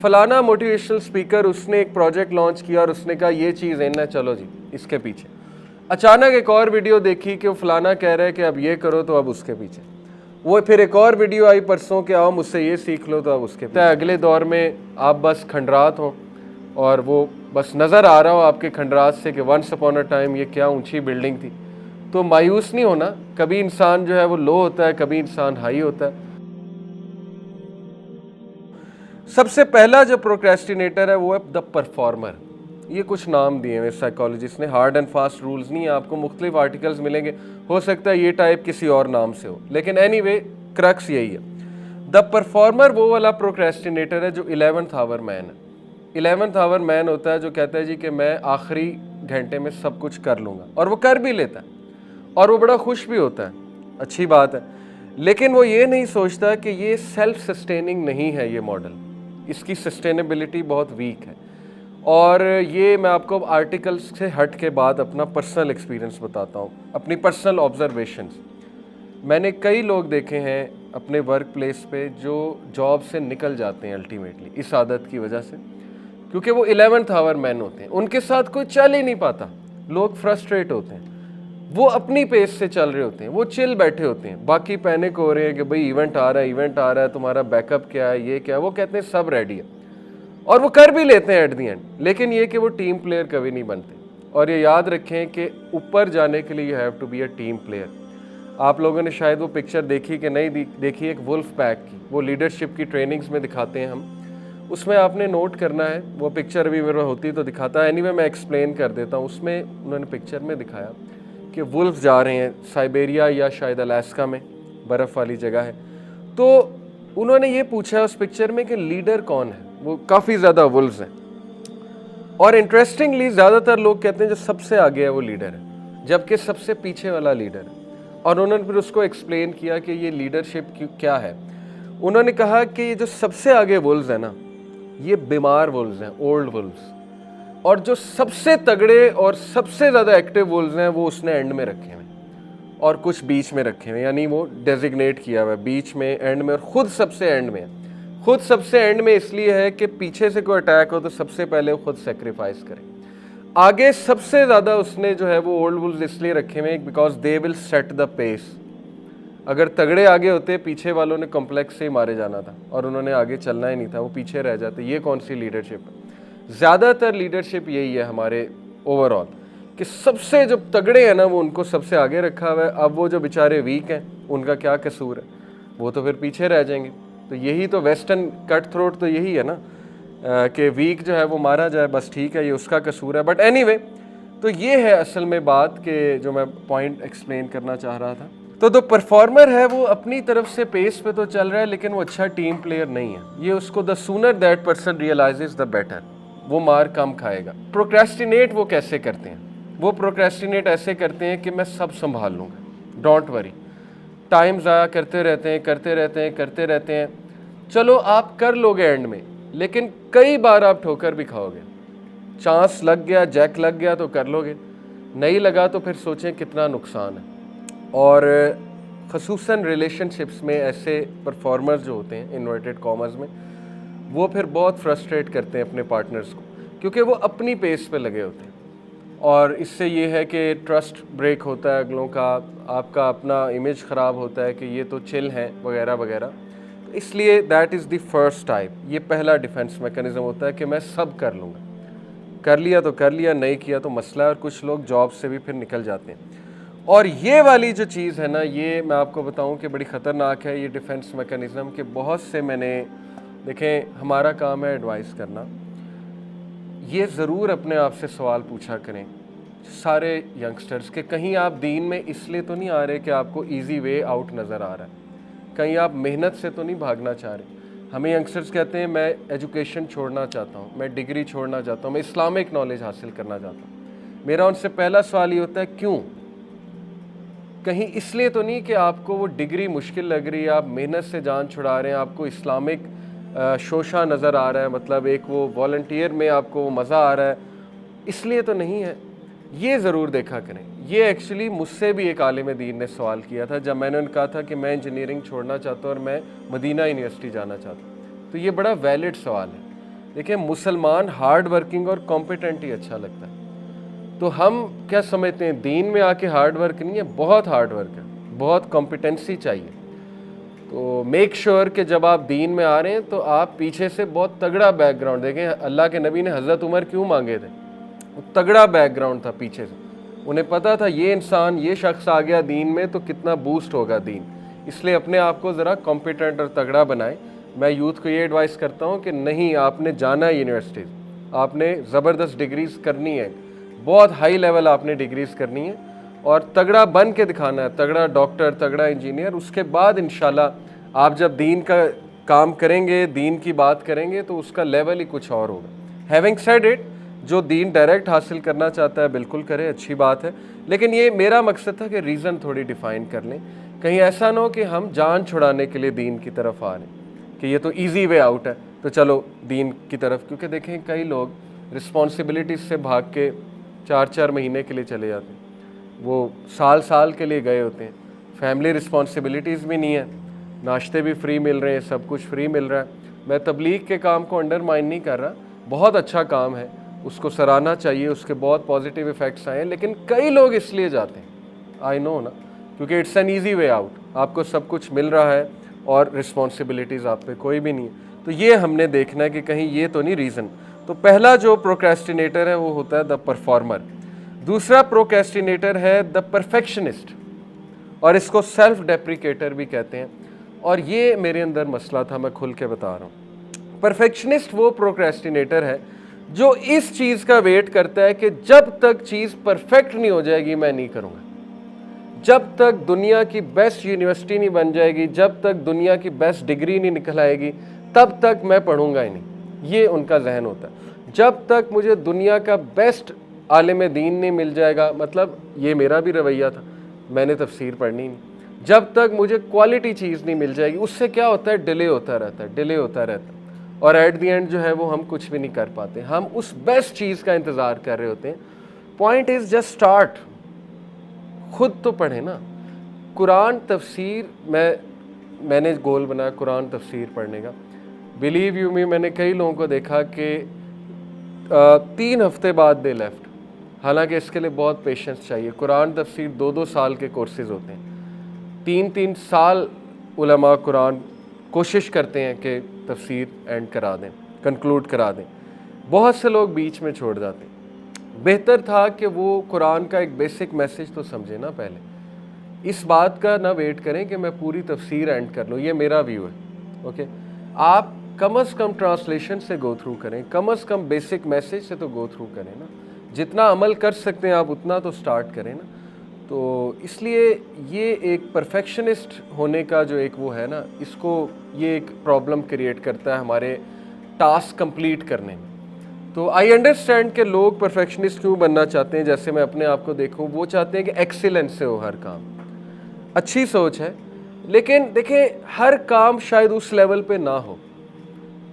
फलाना motivational speaker उसने एक प्रोजेक्ट लॉन्च किया और उसने कहा ये चीज़ है ना, चलो जी इसके पीछे। अचानक एक और वीडियो देखी कि वो फलाना कह रहा है कि अब ये करो, तो अब उसके पीछे। वो फिर एक और वीडियो आई परसों कि आओ मुझसे ये सीख लो, तो अब उसके पीछे। अगले दौर में आप बस खंडरात हो और वो बस नज़र आ रहा हो आपके खंडरात से कि वंस अपॉन अ टाइम ये क्या ऊंची बिल्डिंग थी। तो मायूस नहीं होना, कभी इंसान जो है वो लो होता है, कभी इंसान हाई होता है। सबसे पहला जो प्रोक्रेस्टिनेटर है वो है द परफॉर्मर। ये कुछ नाम दिए हुए साइकोलॉजिस्ट ने, हार्ड एंड फास्ट रूल्स नहीं है, आपको मुख्तलिफ आर्टिकल्स मिलेंगे, हो सकता है ये टाइप किसी और नाम से हो, लेकिन एनीवे क्रक्स यही है। द परफॉर्मर वो वाला प्रोक्रेस्टिनेटर है जो 11th आवर मैन है। 11th आवर मैन होता है जो कहता है जी कि मैं आखिरी घंटे में सब कुछ कर लूँगा, और वो कर भी लेता है और वो बड़ा खुश भी होता है, अच्छी बात है। लेकिन वो ये नहीं सोचता कि ये सेल्फ सस्टेनिंग नहीं है, ये मॉडल, इसकी सस्टेनेबिलिटी बहुत वीक है। और ये मैं आपको आर्टिकल्स से हट के बाद अपना पर्सनल एक्सपीरियंस बताता हूँ, अपनी पर्सनल ऑब्जर्वेशंस। मैंने कई लोग देखे हैं अपने वर्क प्लेस पे जो जॉब से निकल जाते हैं अल्टीमेटली इस आदत की वजह से, क्योंकि वो 11th आवर मैन होते हैं, उनके साथ कोई चल ही नहीं पाता, लोग फ्रस्ट्रेट होते हैं, वो अपनी पेस से चल रहे होते हैं, वो चिल बैठे होते हैं, बाकी पैनिक हो रहे हैं कि भाई इवेंट आ रहा है, इवेंट आ रहा है, तुम्हारा बैकअप क्या है, ये क्या है, वो कहते हैं सब रेडी है, और वो कर भी लेते हैं एट दी एंड। लेकिन ये कि वो टीम प्लेयर कभी नहीं बनते। और ये याद रखें कि ऊपर जाने के लिए you have to be a team player. आप लोगों ने शायद वो पिक्चर देखी कि नहीं देखी, एक वुल्फ पैक की, वो लीडरशिप की ट्रेनिंग्स में दिखाते हैं हम, उसमें आपने नोट करना है, वो पिक्चर अभी मेरे होती तो दिखाता है, एनीवे मैं एक्सप्लेन कर देता हूँ। उसमें उन्होंने पिक्चर में दिखाया कि वुल्फ जा रहे हैं साइबेरिया या शायद अलास्का में, बर्फ़ वाली जगह है, तो उन्होंने ये पूछा उस पिक्चर में कि लीडर कौन है, वो काफ़ी ज़्यादा वुल्व्स हैं, और इंटरेस्टिंगली ज़्यादातर लोग कहते हैं जो सबसे आगे है वो लीडर है, जबकि सबसे पीछे वाला लीडर है। और उन्होंने फिर उसको एक्सप्लेन किया कि ये लीडरशिप क्या है। उन्होंने कहा कि ये जो सबसे आगे वुल्व्स है ना, ये बीमार वुल्व्स हैं, ओल्ड वुल्व्स, और जो सबसे तगड़े और सबसे ज़्यादा एक्टिव वुल्व्स हैं वो उसने एंड में रखे हुए, और कुछ बीच में रखे हुए, यानी वो डेजिग्नेट किया हुआ है बीच में, एंड में, और ख़ुद सबसे एंड में है। खुद सबसे एंड में इसलिए है कि पीछे से कोई अटैक हो तो सबसे पहले वो खुद सेक्रीफाइस करे। आगे सबसे ज़्यादा उसने जो है वो ओल्ड वुल्व्स इसलिए रखे हुए हैं because they will set the pace. अगर तगड़े आगे होते, पीछे वालों ने कॉम्प्लेक्स से ही मारे जाना था और उन्होंने आगे चलना ही नहीं था, वो पीछे रह जाते। ये कौन सी लीडरशिप है? ज़्यादातर लीडरशिप यही है हमारे ओवरऑल, कि सबसे जो तगड़े हैं ना वो उनको सबसे आगे रखा हुआ है। अब वो जो बेचारे वीक हैं उनका क्या कसूर है, वो तो फिर पीछे रह जाएंगे। तो यही तो वेस्टर्न कट थ्रोट तो यही है ना, कि वीक जो है वो मारा जाए, बस ठीक है, ये उसका कसूर है। बट एनीवे, तो ये है असल में बात कि जो मैं पॉइंट एक्सप्लेन करना चाह रहा था। तो जो परफॉर्मर है वो अपनी तरफ से पेस पे तो चल रहा है, लेकिन वो अच्छा टीम प्लेयर नहीं है। ये उसको the sooner that person realises the better, वो मार कम खाएगा। प्रोक्रेस्टिनेट वो कैसे करते हैं? वो प्रोक्रेस्टिनेट ऐसे करते हैं कि मैं सब संभाल लूँगा, डोंट वरी। टाइम ज़ाया करते रहते हैं, करते रहते हैं, करते रहते हैं। चलो आप कर लोगे एंड में, लेकिन कई बार आप ठोकर भी खाओगे। चांस लग गया, जैक लग गया तो कर लोगे, नहीं लगा तो फिर सोचें कितना नुकसान है। और ख़ुसूसन रिलेशनशिप्स में ऐसे परफॉर्मर्स जो होते हैं इन्वर्टेड कॉमर्स में, वो फिर बहुत फ्रस्ट्रेट करते हैं अपने पार्टनर्स को, क्योंकि वो अपनी पेस पे लगे होते हैं। और इससे ये है कि ट्रस्ट ब्रेक होता है अगलों का, आपका अपना इमेज ख़राब होता है कि ये तो चिल हैं वगैरह वगैरह। इसलिए that is the first type, ये पहला डिफेंस मैकेनिज़्म होता है कि मैं सब कर लूँगा, कर लिया तो कर लिया, नहीं किया तो मसला है। और कुछ लोग जॉब से भी फिर निकल जाते हैं। और ये वाली जो चीज़ है ना, ये मैं आपको बताऊं कि बड़ी ख़तरनाक है ये डिफेंस मैकेनिज़्म, कि बहुत से मैंने देखें, हमारा काम है एडवाइस करना। ये ज़रूर अपने आप से सवाल पूछा करें सारे यंगस्टर्स के, कहीं आप दीन में इसलिए तो नहीं आ रहे कि आपको ईजी वे आउट नज़र आ रहा है, कहीं आप मेहनत से तो नहीं भागना चाह रहे। हमें यंगस्टर्स कहते हैं मैं एजुकेशन छोड़ना चाहता हूँ, मैं डिग्री छोड़ना चाहता हूँ, मैं इस्लामिक नॉलेज हासिल करना चाहता हूँ। मेरा उनसे पहला सवाल ये होता है क्यों? कहीं इसलिए तो नहीं कि आपको वो डिग्री मुश्किल लग रही है, आप मेहनत से जान छुड़ा रहे हैं, आपको इस्लामिक शोशा नज़र आ रहा है, मतलब एक वो वॉलंटियर में आपको मज़ा आ रहा है, इसलिए तो नहीं है। ये ज़रूर देखा करें। ये एक्चुअली मुझसे भी एक आलिम दीन ने सवाल किया था जब मैंने उन्हें कहा था कि मैं इंजीनियरिंग छोड़ना चाहता हूँ और मैं मदीना यूनिवर्सिटी जाना चाहता हूँ। तो ये बड़ा वैलिड सवाल है। देखिए मुसलमान हार्ड वर्किंग और कॉम्पिटेंट ही अच्छा लगता है। तो हम क्या समझते हैं, दीन में आके हार्ड वर्क नहीं है, बहुत हार्ड वर्क है, बहुत कॉम्पिटेंसी चाहिए। तो मेक श्योर कि जब आप दीन में आ रहे हैं तो आप पीछे से बहुत तगड़ा बैकग्राउंड देखें। अल्लाह के नबी ने हज़रत उमर क्यों मांगे थे? वो तगड़ा बैकग्राउंड था पीछे से, उन्हें पता था ये इंसान, ये शख्स आ गया दीन में तो कितना बूस्ट होगा दीन, इसलिए अपने आप को ज़रा कॉम्पिटेंट और तगड़ा बनाए। मैं यूथ को ये एडवाइस करता हूँ कि नहीं, आपने जाना है यूनिवर्सिटीज़, आपने ज़बरदस्त डिग्रीज़ करनी है, बहुत हाई लेवल आपने डिग्रीज़ करनी है और तगड़ा बन के दिखाना है, तगड़ा डॉक्टर, तगड़ा इंजीनियर। उसके बाद इंशाल्लाह आप जब दीन का काम करेंगे, दीन की बात करेंगे तो उसका लेवल ही कुछ और होगा। हैविंग सेड इट, जो दीन डायरेक्ट हासिल करना चाहता है बिल्कुल करे, अच्छी बात है, लेकिन ये मेरा मकसद था कि रीज़न थोड़ी डिफ़ाइन कर लें, कहीं ऐसा ना हो कि हम जान छुड़ाने के लिए दीन की तरफ आ रहे हैं कि ये तो ईजी वे आउट है तो चलो दीन की तरफ। क्योंकि देखें कई लोग रिस्पॉन्सिबिलिटीज़ से भाग के 4-4 महीने के लिए चले जाते हैं, वो साल साल के लिए गए होते हैं, फैमिली रिस्पॉन्सिबिलिटीज़ भी नहीं है, नाश्ते भी फ्री मिल रहे हैं, सब कुछ फ्री मिल रहा है। मैं तबलीग के काम को अंडरमाइन नहीं कर रहा, बहुत अच्छा काम है, उसको सराहना चाहिए, उसके बहुत पॉजिटिव इफ़ेक्ट्स आए हैं, लेकिन कई लोग इसलिए जाते हैं, आई नो ना, क्योंकि it's an easy way out, आपको सब कुछ मिल रहा है और रिस्पॉन्सिबिलिटीज़ आप पे कोई भी नहीं है। तो ये हमने देखना है कि कहीं ये तो नहीं रीज़न। तो पहला जो प्रोक्रेस्टिनेटर है वो होता है द परफॉर्मर। दूसरा प्रोक्रेस्टिनेटर है द परफेक्शनिस्ट, और इसको सेल्फ डेप्रिकेटर भी कहते हैं। और ये मेरे अंदर मसला था, मैं खुल के बता रहा हूँ। परफेक्शनिस्ट वो प्रोक्रेस्टिनेटर है जो इस चीज़ का वेट करता है कि जब तक चीज़ परफेक्ट नहीं हो जाएगी मैं नहीं करूँगा, जब तक दुनिया की बेस्ट यूनिवर्सिटी नहीं बन जाएगी, जब तक दुनिया की बेस्ट डिग्री नहीं निकल आएगी, तब तक मैं पढ़ूंगा ही नहीं। ये उनका जहन होता है। जब तक मुझे दुनिया का बेस्ट आलिम दीन नहीं मिल जाएगा, मतलब ये मेरा भी रवैया था, मैंने तफसीर पढ़नी नहीं, जब तक मुझे क्वालिटी चीज़ नहीं मिल जाएगी। उससे क्या होता है, डिले होता रहता है, डिले होता रहता है, और एट दी एंड जो है वो हम कुछ भी नहीं कर पाते, हम उस बेस्ट चीज़ का इंतज़ार कर रहे होते हैं। पॉइंट इज़ जस्ट स्टार्ट, खुद तो पढ़े ना। कुरान तफसीर मैंने गोल बनाया कुरान तफसीर पढ़ने का। बिलीव यू मी, मैंने कई लोगों को देखा कि 3 हफ्ते बाद दे लेफ्ट, हालांकि इसके लिए बहुत पेशेंस चाहिए। कुरान तफसीर 2-2 साल के कोर्सेज होते हैं, 3-3 साल उलमा कुरान कोशिश करते हैं कि तफसीर एंड करा दें, कंक्लूड करा दें। बहुत से लोग बीच में छोड़ जाते हैं। बेहतर था कि वो कुरान का एक बेसिक मैसेज तो समझे ना पहले, इस बात का ना वेट करें कि मैं पूरी तफसीर एंड कर लूँ। ये मेरा व्यू है, ओके। आप कम अज़ कम ट्रांसलेशन से गो थ्रू करें, कम अज़ कम बेसिक मैसेज से तो गो थ्रू करें ना। जितना अमल कर सकते हैं आप उतना तो स्टार्ट करें ना। तो इसलिए ये एक परफेक्शनिस्ट होने का जो एक वो है ना, इसको ये एक प्रॉब्लम क्रिएट करता है हमारे टास्क कंप्लीट करने में। तो आई अंडरस्टैंड कि लोग परफेक्शनिस्ट क्यों बनना चाहते हैं। जैसे मैं अपने आप को देखूं, वो चाहते हैं कि एक्सीलेंस से हो हर काम, अच्छी सोच है, लेकिन देखें हर काम शायद उस लेवल पे ना हो।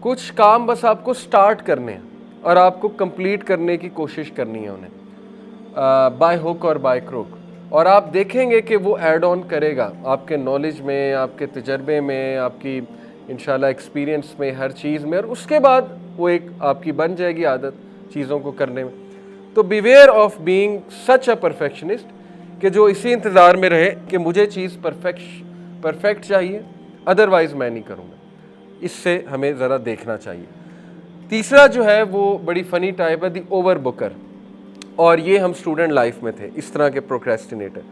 कुछ काम बस आपको स्टार्ट करने हैं और आपको कंप्लीट करने की कोशिश करनी है उन्हें, बाय हुक और बाय क्रुक, और आप देखेंगे कि वो ऐड ऑन करेगा आपके नॉलेज में, आपके तजर्बे में, आपकी इंशाल्लाह एक्सपीरियंस में, हर चीज़ में, और उसके बाद वो एक आपकी बन जाएगी आदत चीज़ों को करने में। तो beware of being such a perfectionist कि जो इसी इंतज़ार में रहे कि मुझे चीज़ परफेक्ट चाहिए, अदरवाइज़ मैं नहीं करूँगा। इससे हमें ज़रा देखना चाहिए। तीसरा जो है वो बड़ी फ़नी टाइप है, दी ओवर बुकर, और ये हम स्टूडेंट लाइफ में थे इस तरह के प्रोक्रेस्टिनेटर।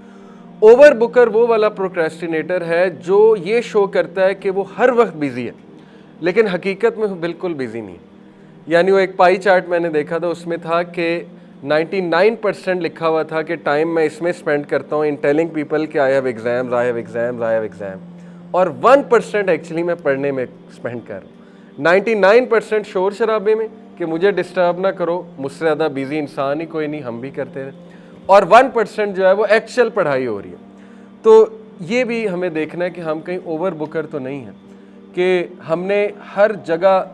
ओवर बुकर वो वाला प्रोक्रेस्टिनेटर है जो ये शो करता है कि वो हर वक्त बिज़ी है, लेकिन हकीकत में वो बिल्कुल बिज़ी नहीं है। यानी वो एक पाई चार्ट मैंने देखा था, उसमें था कि 99% लिखा हुआ था कि टाइम मैं इसमें स्पेंड करता हूँ इन टेलिंग पीपल कि I have exams, I have exams, I have exam, और 1% एक्चुअली मैं पढ़ने में स्पेंड कर रहा हूँ। 99% शोर शराबे में कि मुझे डिस्टर्ब ना करो, मुझसे ज़्यादा बिज़ी इंसान ही कोई नहीं, हम भी करते थे, और 1% जो है वो एक्चुअल पढ़ाई हो रही है। तो ये भी हमें देखना है कि हम कहीं ओवर बुकर तो नहीं हैं कि हमने हर जगह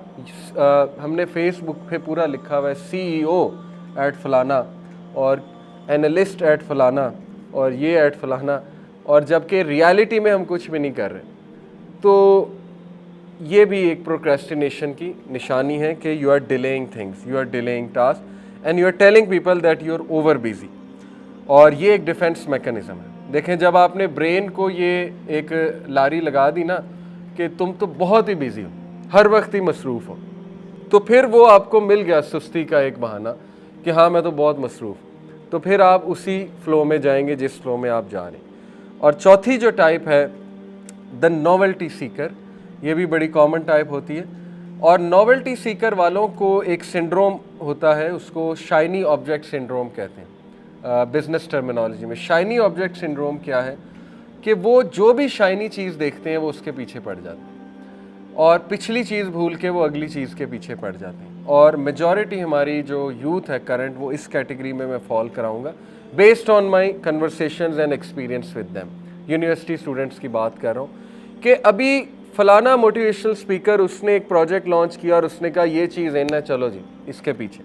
हमने फेसबुक पे पूरा लिखा हुआ है CEO एट फलाना और एनालिस्ट एट फलाना और ये एट फलाना, और जबकि रियलिटी में हम कुछ भी नहीं कर रहे। तो ये भी एक प्रोक्रेस्टिनेशन की निशानी है कि you are delaying things, you are delaying task and you are telling people that you are over busy. और ये एक डिफेंस मैकेनिज्म है। देखें, जब आपने ब्रेन को ये एक लारी लगा दी ना कि तुम तो बहुत ही बिजी हो, हर वक्त ही मसरूफ़ हो, तो फिर वो आपको मिल गया सुस्ती का एक बहाना कि हाँ मैं तो बहुत मसरूफ़, तो फिर आप उसी फ्लो में जाएंगे जिस फ्लो में आप जा रहे हैं। और चौथी जो टाइप है द नोवेल्टी सीकर, ये भी बड़ी कॉमन टाइप होती है। और नोवेल्टी सीकर वालों को एक सिंड्रोम होता है, उसको शाइनी ऑब्जेक्ट सिंड्रोम कहते हैं बिजनेस टर्मिनोलॉजी में। शाइनी ऑब्जेक्ट सिंड्रोम क्या है कि वो जो भी शाइनी चीज़ देखते हैं वो उसके पीछे पड़ जाते हैं और पिछली चीज़ भूल के वो अगली चीज़ के पीछे पड़ जाते हैं। और मेजॉरिटी हमारी जो यूथ है करंट, वो इस कैटेगरी में मैं फॉल कराऊंगा based on my conversations and experience with them. University students की बात कर रहा हूँ कि अभी फलाना मोटिवेशनल स्पीकर उसने एक प्रोजेक्ट लॉन्च किया और उसने कहा ये चीज़ है ना, चलो जी इसके पीछे।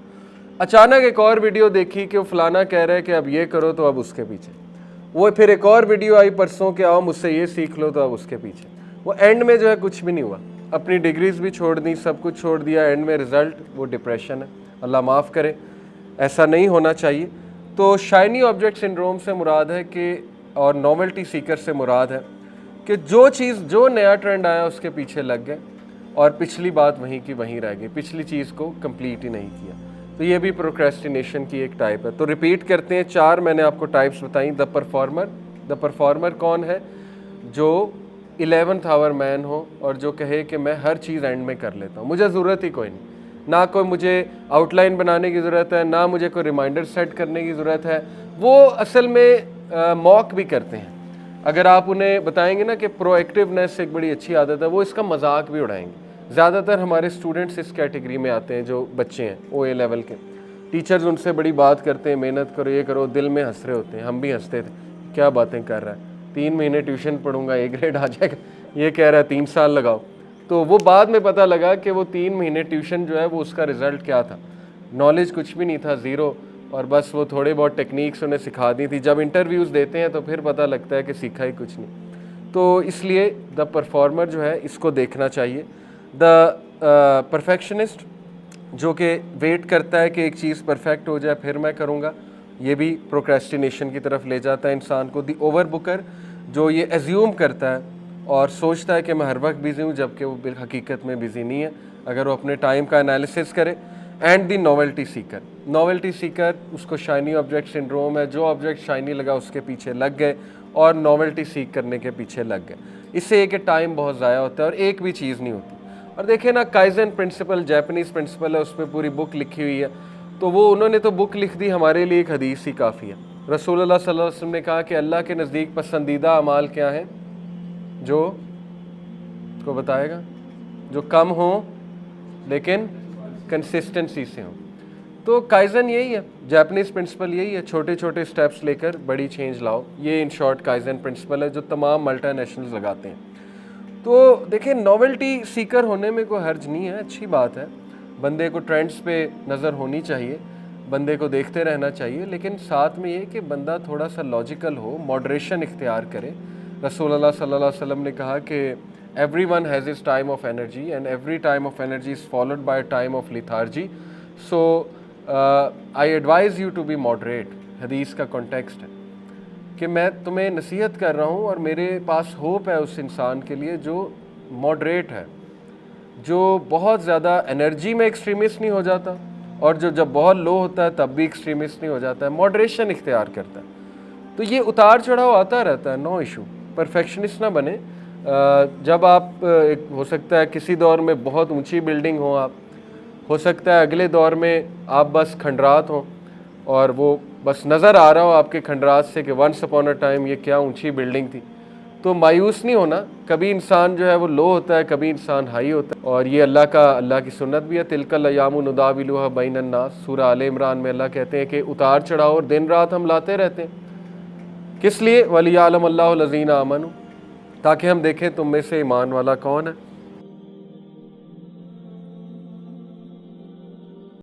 अचानक एक और वीडियो देखी कि वो फलाना कह रहा है कि अब ये करो, तो अब उसके पीछे। वो फिर एक और वीडियो आई परसों कि आओ मुझसे ये सीख लो, तो अब उसके पीछे। वो एंड में जो है कुछ भी नहीं हुआ, अपनी डिग्रीज भी छोड़ दी, सब कुछ छोड़ दिया, एंड में रिजल्ट वो डिप्रेशन है। अल्लाह माफ़ करे, ऐसा नहीं होना चाहिए। तो शाइनी ऑब्जेक्ट सिंड्रोम से मुराद है कि, और नोवेल्टी सीकर से मुराद है कि जो चीज़, जो नया ट्रेंड आया उसके पीछे लग गए और पिछली बात वहीं की वहीं रह गई, पिछली चीज़ को कंप्लीट ही नहीं किया। तो ये भी प्रोक्रेस्टिनेशन की एक टाइप है। तो रिपीट करते हैं, 4 मैंने आपको टाइप्स बताई। द परफॉर्मर कौन है? जो 11th आवर मैन हो और जो कहे कि मैं हर चीज़ एंड में कर लेता हूँ, मुझे ज़रूरत ही कोई नहीं, ना कोई मुझे आउटलाइन बनाने की ज़रूरत है, ना मुझे कोई रिमाइंडर सेट करने की ज़रूरत है। वो असल में मॉक भी करते हैं। अगर आप उन्हें बताएंगे ना कि प्रोएक्टिवनेस एक बड़ी अच्छी आदत है, वो इसका मजाक भी उड़ाएंगे। ज़्यादातर हमारे स्टूडेंट्स इस कैटेगरी में आते हैं, जो बच्चे हैं OA लेवल के। टीचर्स उनसे बड़ी बात करते हैं, मेहनत करो, ये करो, दिल में हंस रहे होते हैं। हम भी हंसते थे, क्या बातें कर रहा है, 3 महीने ट्यूशन पढ़ूंगा A ग्रेड आ जाएगा, ये कह रहा है 3 साल लगाओ। तो वो बाद में पता लगा कि वो 3 महीने ट्यूशन जो है वो उसका रिज़ल्ट क्या था, नॉलेज कुछ भी नहीं था, ज़ीरो। और बस वो थोड़े बहुत टेक्निक्स उन्हें सिखा दी थी। जब इंटरव्यूज़ देते हैं तो फिर पता लगता है कि सीखा ही कुछ नहीं। तो इसलिए द परफॉर्मर जो है इसको देखना चाहिए। द परफेक्शनिस्ट, जो कि वेट करता है कि एक चीज़ परफेक्ट हो जाए फिर मैं करूँगा, ये भी प्रोक्रेस्टिनेशन की तरफ ले जाता है इंसान को। दी ओवर बुकर, जो ये एज्यूम करता है और सोचता है कि मैं हर वक्त बिज़ी हूँ, जबकि वो हकीकत में बिज़ी नहीं है अगर वो अपने टाइम का एनालिसिस करे। एंड दी नोवेल्टी सीकर, उसको शाइनी ऑब्जेक्ट सिंड्रोम है, जो ऑब्जेक्ट शाइनी लगा उसके पीछे लग गए और नोवेल्टी सीख करने के पीछे लग गए। इससे एक टाइम बहुत ज़ाया होता है और एक भी चीज़ नहीं होती। और देखिए ना, काइजन प्रिंसिपल जापानीज़ प्रिंसिपल है, उस पर पूरी बुक लिखी हुई है। तो वो उन्होंने तो बुक लिख दी, हमारे लिए एक हदीस ही काफ़ी है। रसूलुल्लाह सल्लल्लाहु अलैहि वसल्लम ने कहा कि अल्लाह के नज़दीक पसंदीदा अमाल क्या है, जो को बताएगा, जो कम हो लेकिन कंसिस्टेंसी से हो। तो काइजन यही है, जापानीज़ प्रिंसिपल यही है, छोटे छोटे स्टेप्स लेकर बड़ी चेंज लाओ। ये इन शॉर्ट काइजन प्रिंसिपल है जो तमाम मल्टीनेशनल्स लगाते हैं। तो देखिए, नोवेल्टी सीकर होने में कोई हर्ज नहीं है, अच्छी बात है। बंदे को ट्रेंड्स पे नज़र होनी चाहिए, बंदे को देखते रहना चाहिए, लेकिन साथ में ये कि बंदा थोड़ा सा लॉजिकल हो, मॉडरेशन इख्तियार करे। रसूलुल्लाह सल्लल्लाहु अलैहि वसल्लम ने कहा कि everyone has his time of energy and every time of energy is followed by a time of lethargy, so I advise you to be moderate। हदीस का कॉन्टेक्स्ट है कि मैं तुम्हें नसीहत कर रहा हूँ और मेरे पास होप है उस इंसान के लिए जो मॉडरेट है, जो बहुत ज़्यादा एनर्जी में एक्सट्रीमिस्ट नहीं हो जाता और जो जब बहुत लो होता है तब भी एक्सट्रीमिस्ट नहीं हो जाता है, मॉडरेशन इख्तियार करता है। तो ये उतार चढ़ाव आता रहता है, नो इशू। परफेक्शनिस्ट ना बने। जब आप हो सकता है किसी दौर में बहुत ऊंची बिल्डिंग हो, आप हो सकता है अगले दौर में आप बस खंडरात हो और वो बस नज़र आ रहा हो आपके खंडरात से कि वंस अपॉन अ टाइम ये क्या ऊंची बिल्डिंग थी। तो मायूस नहीं होना, कभी इंसान जो है वो लो होता है, कभी इंसान हाई होता है। और ये अल्लाह की सुन्नत भी है, तिलकल अय्यामु नुदाविलुहा बैनन नास। सूरह आले इमरान में अल्लाह कहते हैं कि उतार चढ़ाव और दिन रात हम लाते रहते हैं। किस लिए? वलियालम अल्लाहु लज़ीना आमनु, ताकि हम देखें तुम में से ईमान वाला कौन है।